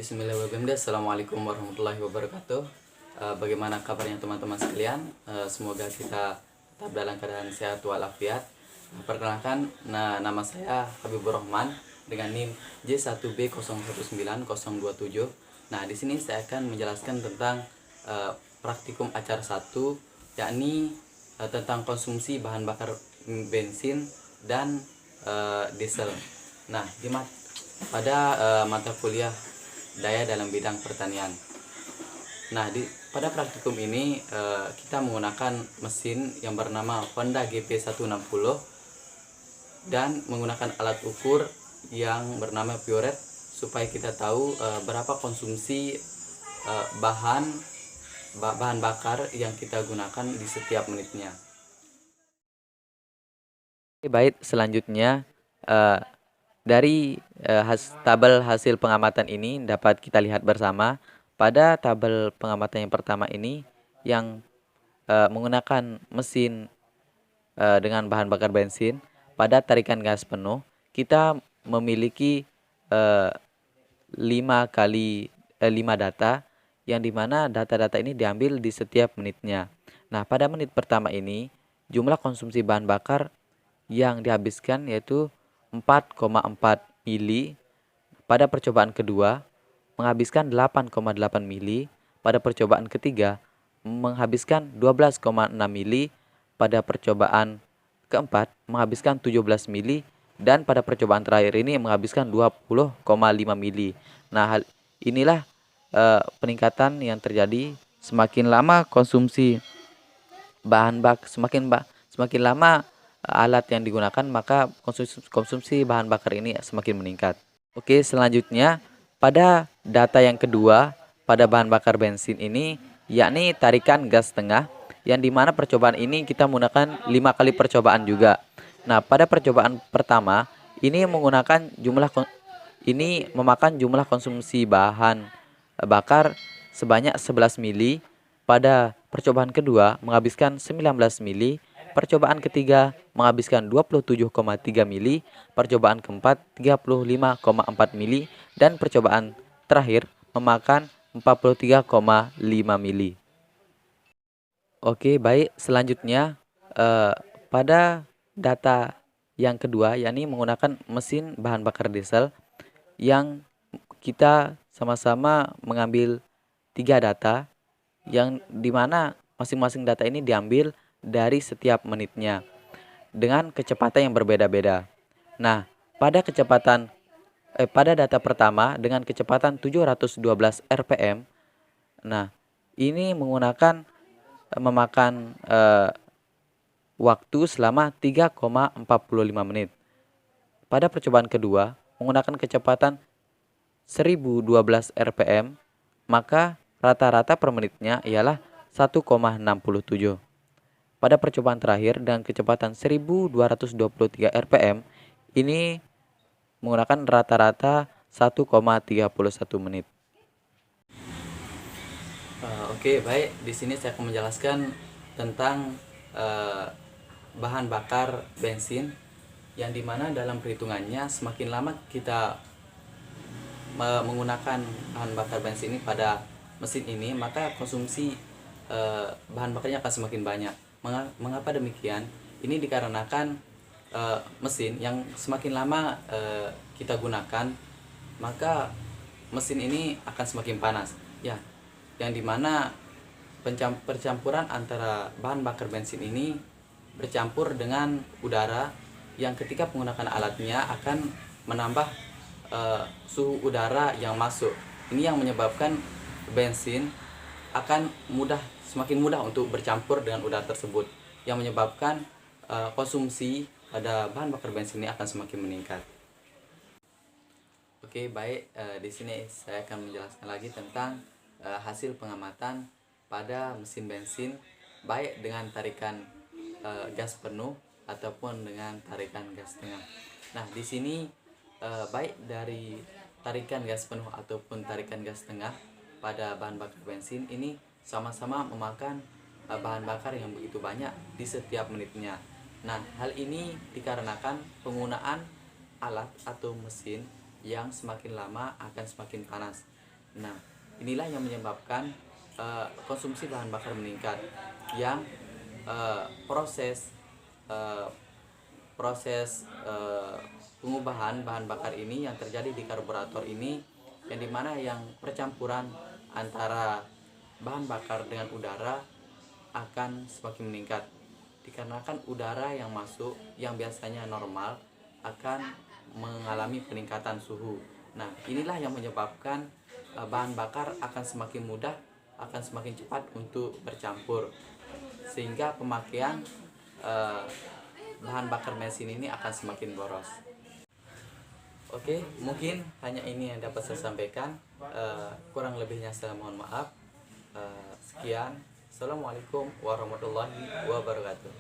Bismillahirrahmanirrahim. Assalamualaikum warahmatullahi wabarakatuh. Bagaimana kabarnya teman-teman sekalian? Semoga kita tetap dalam keadaan sehat walafiat. Perkenalkan, nama saya Habibur Rahman dengan NIM J1B019027. Nah, di sini saya akan menjelaskan tentang praktikum acara 1, yakni tentang konsumsi bahan bakar bensin dan diesel. Nah, pada mata kuliah daya dalam bidang pertanian. Nah, pada praktikum ini kita menggunakan mesin yang bernama Honda GP160 dan menggunakan alat ukur yang bernama Purette supaya kita tahu berapa konsumsi bahan bakar yang kita gunakan di setiap menitnya. Baik, selanjutnya dari tabel hasil pengamatan ini dapat kita lihat bersama. Pada tabel pengamatan yang pertama ini yang menggunakan mesin dengan bahan bakar bensin pada tarikan gas penuh, kita memiliki 5 data, yang dimana data-data ini diambil di setiap menitnya. Nah, pada menit pertama ini jumlah konsumsi bahan bakar yang dihabiskan yaitu 4,4 mili. Pada percobaan kedua menghabiskan 8,8 mili. Pada percobaan ketiga menghabiskan 12,6 mili. Pada percobaan keempat menghabiskan 17 mili. Dan pada percobaan terakhir ini menghabiskan 20,5 mili. Nah, inilah peningkatan yang terjadi semakin lama konsumsi semakin lama alat yang digunakan, maka konsumsi bahan bakar ini semakin meningkat. Oke, selanjutnya pada data yang kedua pada bahan bakar bensin ini, yakni tarikan gas tengah, yang dimana percobaan ini kita menggunakan 5 kali percobaan juga. Nah, pada percobaan pertama ini memakan jumlah konsumsi bahan bakar sebanyak 11 mili. Pada percobaan kedua menghabiskan 19 mili. Percobaan ketiga menghabiskan 27,3 mili, percobaan keempat 35,4 mili, dan percobaan terakhir memakan 43,5 mili. Oke, baik, selanjutnya pada data yang kedua, yakni menggunakan mesin bahan bakar diesel, yang kita sama-sama mengambil 3 data, yang dimana masing-masing data ini diambil dari setiap menitnya dengan kecepatan yang berbeda-beda. Nah, pada data pertama dengan kecepatan 712 rpm. Nah, ini memakan waktu selama 3,45 menit. Pada percobaan kedua menggunakan kecepatan 1012 rpm, maka rata-rata per menitnya ialah 1,67. Pada percobaan terakhir dengan kecepatan 1223 rpm, ini menggunakan rata-rata 1,31 menit. Oke, baik. Di sini saya akan menjelaskan tentang bahan bakar bensin, yang dimana dalam perhitungannya semakin lama kita menggunakan bahan bakar bensin ini pada mesin ini, maka konsumsi bahan bakarnya akan semakin banyak. Mengapa demikian? Ini dikarenakan mesin yang semakin lama kita gunakan, maka mesin ini akan semakin panas. Ya, yang dimana percampuran antara bahan bakar bensin ini bercampur dengan udara, yang ketika menggunakan alatnya akan menambah suhu udara yang masuk. Ini yang menyebabkan bensin akan semakin mudah untuk bercampur dengan udara tersebut, yang menyebabkan konsumsi pada bahan bakar bensin ini akan semakin meningkat. Oke, baik. Di sini saya akan menjelaskan lagi tentang hasil pengamatan pada mesin bensin, baik dengan tarikan gas penuh ataupun dengan tarikan gas tengah. Nah, di sini baik dari tarikan gas penuh ataupun tarikan gas tengah pada bahan bakar bensin ini sama-sama memakan bahan bakar yang begitu banyak di setiap menitnya. Nah, hal ini dikarenakan penggunaan alat atau mesin yang semakin lama akan semakin panas. Nah, inilah yang menyebabkan konsumsi bahan bakar meningkat, yang proses eh, proses pengubahan bahan bakar ini yang terjadi di karburator ini, yang dimana yang percampuran antara bahan bakar dengan udara akan semakin meningkat, dikarenakan udara yang masuk yang biasanya normal akan mengalami peningkatan suhu. Nah, inilah yang menyebabkan bahan bakar akan semakin mudah, akan semakin cepat untuk bercampur, sehingga pemakaian eh, bahan bakar mesin ini akan semakin boros. Oke, mungkin hanya ini yang dapat saya sampaikan. Kurang lebihnya saya mohon maaf. Sekian. Assalamualaikum warahmatullahi wabarakatuh.